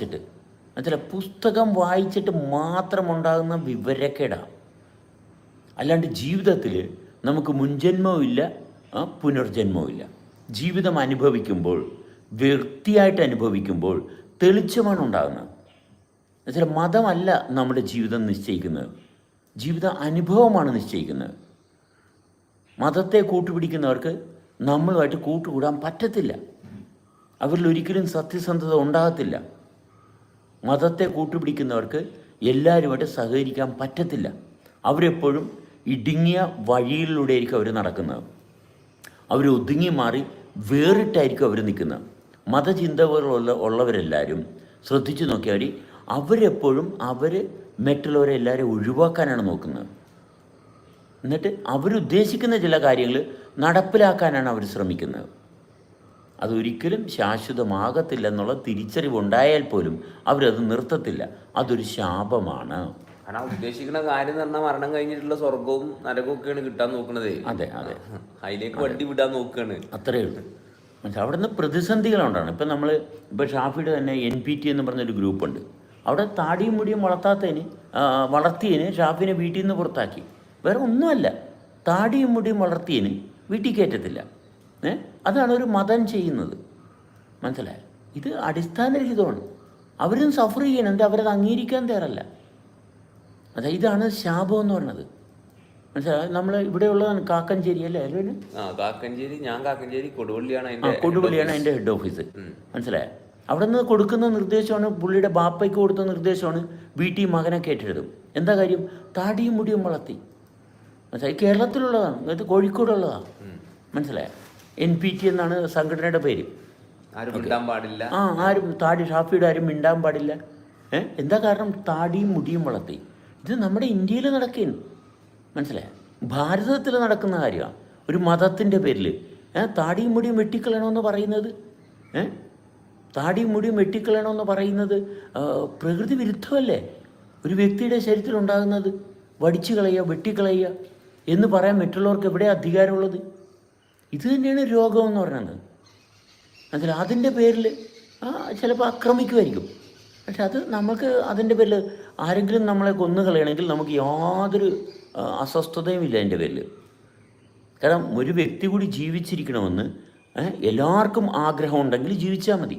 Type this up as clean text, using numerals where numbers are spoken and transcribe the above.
വായിച്ചിട്ട്, എന്നുവെച്ചാൽ പുസ്തകം വായിച്ചിട്ട് മാത്രമുണ്ടാകുന്ന വിവരക്കേടാണ്. അല്ലാണ്ട് ജീവിതത്തിൽ നമുക്ക് മുൻജന്മവും ഇല്ല, പുനർജന്മവും ഇല്ല. ജീവിതം അനുഭവിക്കുമ്പോൾ, വ്യക്തിയായിട്ട് അനുഭവിക്കുമ്പോൾ തെളിച്ചമാണ് ഉണ്ടാകുന്നത്. എന്നുവെച്ചാൽ മതമല്ല നമ്മുടെ ജീവിതം നിശ്ചയിക്കുന്നത്, ജീവിത അനുഭവമാണ് നിശ്ചയിക്കുന്നത്. മതത്തെ കൂട്ടുപിടിക്കുന്നവർക്ക് നമ്മളുമായിട്ട് കൂട്ടുകൂടാൻ പറ്റത്തില്ല, അവരിൽ ഒരിക്കലും സത്യസന്ധത ഉണ്ടാകത്തില്ല. മതത്തെ കൂട്ടുപിടിക്കുന്നവർക്ക് എല്ലാവരുമായിട്ട് സഹകരിക്കാൻ പറ്റത്തില്ല. അവരെപ്പോഴും ഇടുങ്ങിയ വഴിയിലൂടെയായിരിക്കും അവർ നടക്കുന്നത്. അവർ ഒതുങ്ങി മാറി വേറിട്ടായിരിക്കും അവർ നിൽക്കുന്നത്. മതചിന്തകളുള്ളവരെല്ലാവരും ശ്രദ്ധിച്ചു നോക്കിയാൽ അവരെപ്പോഴും മറ്റുള്ളവരെ എല്ലാവരും ഒഴിവാക്കാനാണ് നോക്കുന്നത്. എന്നിട്ട് അവരുദ്ദേശിക്കുന്ന ചില കാര്യങ്ങൾ നടപ്പിലാക്കാനാണ് അവർ ശ്രമിക്കുന്നത്. അതൊരിക്കലും ശാശ്വതമാകത്തില്ല എന്നുള്ള തിരിച്ചറിവുണ്ടായാൽ പോലും അവരത് നിർത്തത്തില്ല. അതൊരു ശാപമാണ്. കാരണം ഉദ്ദേശിക്കുന്ന കാര്യം എന്ന് പറഞ്ഞാൽ മരണം കഴിഞ്ഞിട്ടുള്ള സ്വർഗവും നരകവും ഒക്കെയാണ് കിട്ടാൻ നോക്കണത്. അതെ അതെ, അതിലേക്ക് വണ്ടി വിടാൻ നോക്കുകയാണ്. അത്രയേ ഉള്ളൂ. മനസ്സിലായി. അവിടെ നിന്ന് പ്രതിസന്ധികളുണ്ടാണ്. ഇപ്പം ഇപ്പോൾ ഷാഫിയുടെ തന്നെ NPT എന്ന് പറഞ്ഞൊരു ഗ്രൂപ്പുണ്ട്. അവിടെ താടിയും മുടിയും വളർത്തിയതിന് ഷാഫിനെ വീട്ടിൽ നിന്ന് പുറത്താക്കി. വേറെ ഒന്നുമല്ല, താടിയും മുടിയും വളർത്തിയതിന് വീട്ടിൽ കയറ്റത്തില്ല. അതാണ് ഒരു മതം ചെയ്യുന്നത്. മനസ്സിലായോ? ഇത് അടിസ്ഥാനരഹിതമാണ്. അവരും സഫർ ചെയ്യണം, എന്നിട്ട് അവരത് അംഗീകരിക്കാൻ തയ്യാറല്ല. ഇതാണ് ശാപം എന്ന് പറയുന്നത്. മനസ്സിലായോ? നമ്മൾ ഇവിടെ ഉള്ളതാണ് കാക്കഞ്ചേരി അല്ലേ? കാക്കഞ്ചേരി, ഞാൻ കാക്കഞ്ചേരി, കൊടുവള്ളിയാണ് അതിൻ്റെ ഹെഡ് ഓഫീസ്. മനസ്സിലായോ? അവിടെ നിന്ന് കൊടുക്കുന്ന നിർദ്ദേശമാണ്, പുള്ളിയുടെ ബാപ്പയ്ക്ക് കൊടുത്ത നിർദ്ദേശമാണ് വീട്ടിൽ മകനെ കയറ്റെഴുതും. എന്താ കാര്യം? താടിയും മുടിയും വളർത്തി. മനസ്സിലായി? കേരളത്തിലുള്ളതാണ്, ഇത് കോഴിക്കോടുള്ളതാണ്. മനസ്സിലായോ? NPT എന്നാണ് സംഘടനയുടെ പേര്. ആരും ഷാഫിയുടെ ആരും മിണ്ടാൻ പാടില്ല. എന്താ കാരണം? താടിയും മുടിയും വളർത്തി. ഇത് നമ്മുടെ ഇന്ത്യയിൽ നടക്കുന്നു. മനസ്സിലായോ? ഭാരതത്തിൽ നടക്കുന്ന കാര്യമാണ്. ഒരു മതത്തിൻ്റെ പേരിൽ താടിയും മുടിയും വെട്ടിക്കളയണമെന്ന് പറയുന്നത്, താടിയും മുടിയും വെട്ടിക്കളയണമെന്ന് പറയുന്നത് പ്രകൃതി വിരുദ്ധമല്ലേ? ഒരു വ്യക്തിയുടെ ശരീരത്തിൽ ഉണ്ടാകുന്നത് വടിച്ചു കളയുക, വെട്ടിക്കളയുക എന്ന് പറയാൻ മറ്റുള്ളവർക്ക് എവിടെ അധികാരമുള്ളത്? ഇത് തന്നെയാണ് രോഗം എന്ന് പറയുന്നത്. മനസ്സിലായി? അതിൻ്റെ പേരിൽ ചിലപ്പോൾ ആക്രമിക്കുമായിരിക്കും. പക്ഷെ അത് നമുക്ക് അതിൻ്റെ പേരിൽ ആരെങ്കിലും നമ്മളെ കൊന്നു കളയണമെങ്കിൽ നമുക്ക് യാതൊരു അസ്വസ്ഥതയും ഇല്ല അതിൻ്റെ പേരിൽ. കാരണം ഒരു വ്യക്തി കൂടി ജീവിച്ചിരിക്കണമെന്ന് എല്ലാവർക്കും ആഗ്രഹമുണ്ടെങ്കിൽ ജീവിച്ചാൽ മതി.